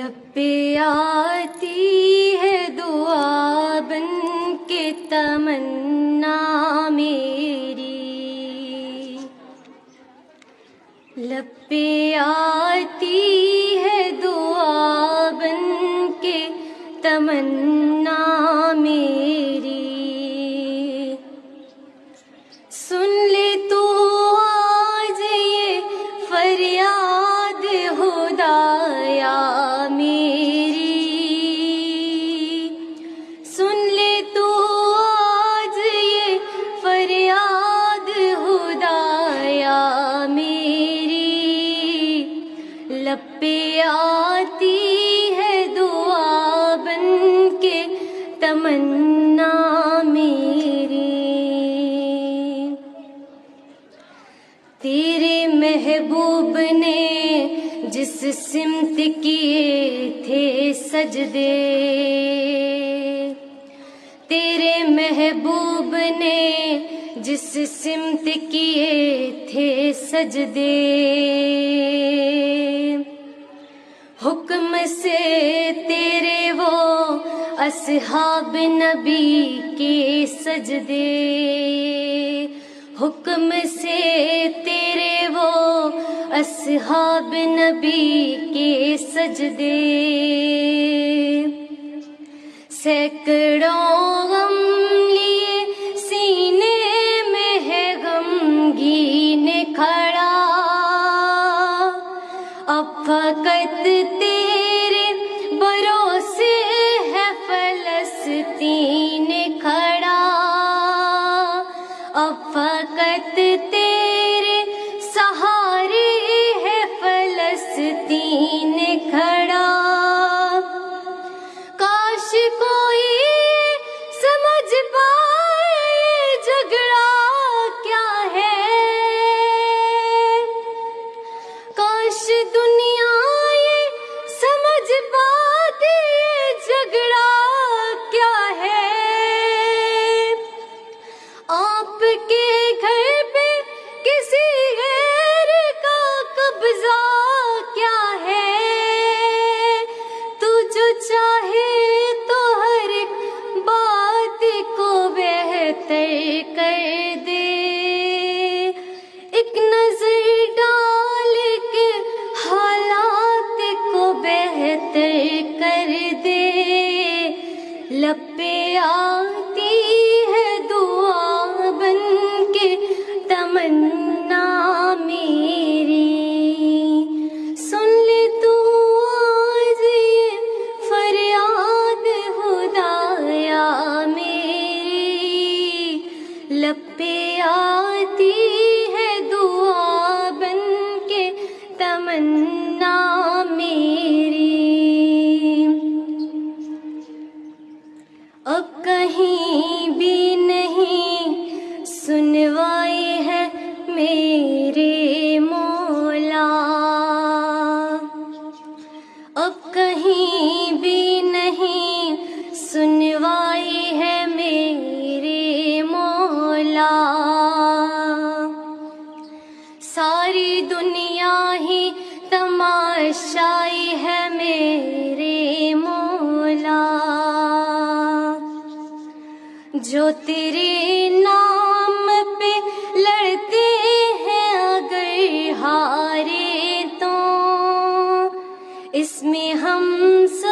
لب پہ آتی ہے دعا بن کے تمنا میری، لب پہ آتی ہے دعا بن کے تمنا میری، سن لے تو آج یہ فریاد خدایا میری، سن لے تو آج یہ فریاد خدایا میری، لب پہ آتی ہے دعا بن کے تمنا میری، تیرے محبوب نے جس سمت کیے تھے سجدے، تیرے محبوب نے جس سمت کیے تھے سجدے، حکم سے تیرے وہ اصحاب نبی کے سجدے، حکم سے تیرے وہ اصحاب نبی کے سجدے، سینکڑوں غم لیے سینے میں ہے غمگین کھڑا، اب فقط تیرے بھروسے ہے فلسطین کھڑا، اب فقط تیرے سہارے ہے فلسطین کھڑا، کاش کوئی سمجھ پائے جھگڑا کیا ہے، کاش دنیا یہ سمجھ پاتی جھگڑا کیا ہے، آپ کے گھر پہ کسی غیر کا قبضہ کیا ہے، تو جو چاہے تو ہر ایک بات کو بہتر کر دے، ایک نظر ڈال کے حالات کو بہتر کر دے، لب پہ آتی ہے دعا بن کے تمنا میری، سن لے تو آج یہ فریاد خدایا میری، لب پہ آتی ہے دعا بن کے تمنا میری، اب کہیں بھی نہیں سنوائی ہے میرے مولا، اب کہیں بھی نہیں سنوائی ہے میرے مولا، ساری دنیا ہی تماشائی ہے میرے مولا، جو تیرے نام پہ لڑتے ہیں اگر ہارے تو اس میں ہم سب